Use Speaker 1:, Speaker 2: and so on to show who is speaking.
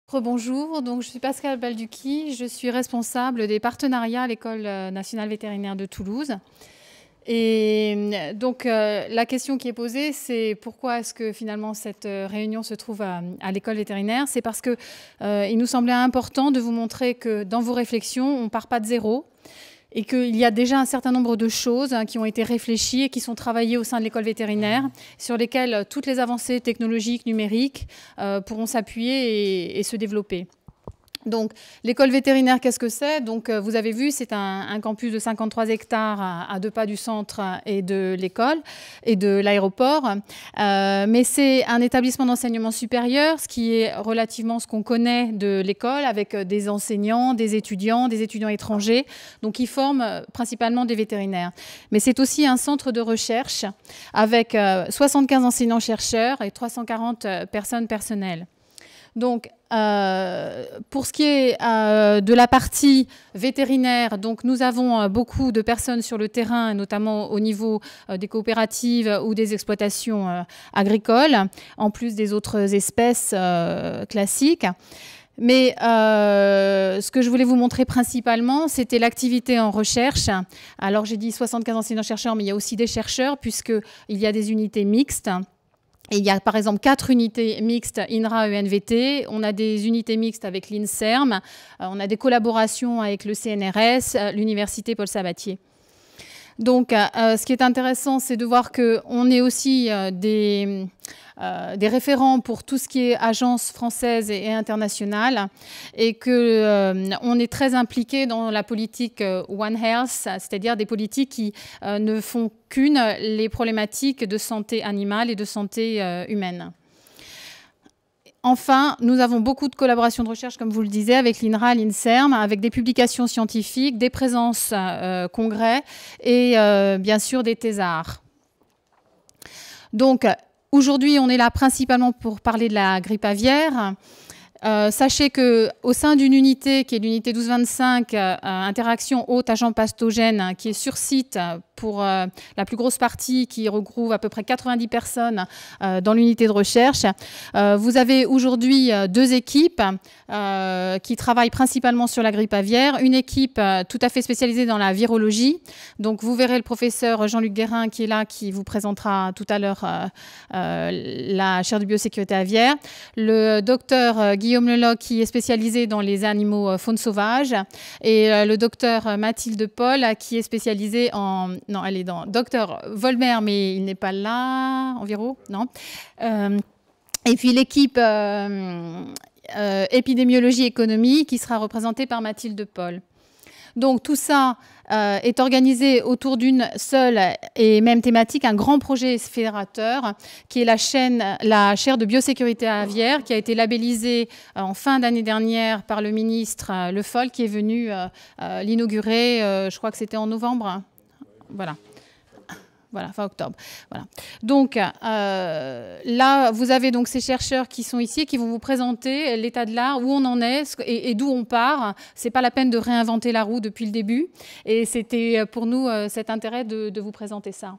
Speaker 1: Rebonjour, donc je suis Pascal Balducchi, je suis responsable des partenariats à l'École nationale vétérinaire de Toulouse. Et donc la question qui est posée, c'est pourquoi est-ce que finalement cette réunion se trouve à l'école vétérinaire? C'est parce que il nous semblait important de vous montrer que dans vos réflexions, on ne part pas de zéro et qu'il y a déjà un certain nombre de choses qui ont été réfléchies et qui sont travaillées au sein de l'école vétérinaire, sur lesquelles toutes les avancées technologiques, numériques pourront s'appuyer et se développer. Donc, l'école vétérinaire, qu'est-ce que c'est? Donc, vous avez vu, c'est un campus de 53 hectares à 2 pas du centre et de l'école et de l'aéroport. Mais c'est un établissement d'enseignement supérieur, ce qui est relativement ce qu'on connaît de l'école, avec des enseignants, des étudiants étrangers, donc qui forment principalement des vétérinaires. Mais c'est aussi un centre de recherche avec 75 enseignants-chercheurs et 340 personnes personnelles. Donc, pour ce qui est de la partie vétérinaire, donc nous avons beaucoup de personnes sur le terrain, notamment au niveau des coopératives ou des exploitations agricoles, en plus des autres espèces classiques. Mais ce que je voulais vous montrer principalement, c'était l'activité en recherche. Alors, j'ai dit 75 enseignants-chercheurs, mais il y a aussi des chercheurs, puisqu'il y a des unités mixtes. Et il y a par exemple 4 unités mixtes INRA-ENVT, on a des unités mixtes avec l'INSERM, on a des collaborations avec le CNRS, l'université Paul Sabatier. Donc ce qui est intéressant, c'est de voir qu'on est aussi des référents pour tout ce qui est agence française et internationale et qu'on est très impliqué dans la politique One Health, c'est-à-dire des politiques qui ne font qu'une, les problématiques de santé animale et de santé humaine. Enfin, nous avons beaucoup de collaborations de recherche, comme vous le disiez, avec l'INRA, l'INSERM, avec des publications scientifiques, des présences congrès et bien sûr des thésards. Donc, aujourd'hui, on est là principalement pour parler de la grippe aviaire. Sachez qu'au sein d'une unité, qui est l'unité 1225, interaction hôte agent pathogène, qui est sur site pour la plus grosse partie, qui regroupe à peu près 90 personnes dans l'unité de recherche. Vous avez aujourd'hui 2 équipes qui travaillent principalement sur la grippe aviaire. Une équipe tout à fait spécialisée dans la virologie. Donc vous verrez le professeur Jean-Luc Guérin qui est là, qui vous présentera tout à l'heure la chaire de biosécurité aviaire. Le docteur Guillaume Leloc qui est spécialisé dans les animaux faune sauvage. Et le docteur Mathilde Paul qui est spécialisée en... Non, elle est dans Docteur Volmer, mais il n'est pas là, environ, non. Et puis l'équipe épidémiologie économie qui sera représentée par Mathilde Paul. Donc tout ça est organisé autour d'une seule et même thématique, un grand projet fédérateur qui est la chaire de biosécurité aviaire qui a été labellisée en fin d'année dernière par le ministre Le Foll qui est venu l'inaugurer, je crois que c'était en novembre. Voilà, fin octobre. Voilà. Donc là, vous avez donc ces chercheurs qui sont ici, qui vont vous présenter l'état de l'art, où on en est et d'où on part. C'est pas la peine de réinventer la roue depuis le début. Et c'était pour nous cet intérêt de vous présenter ça.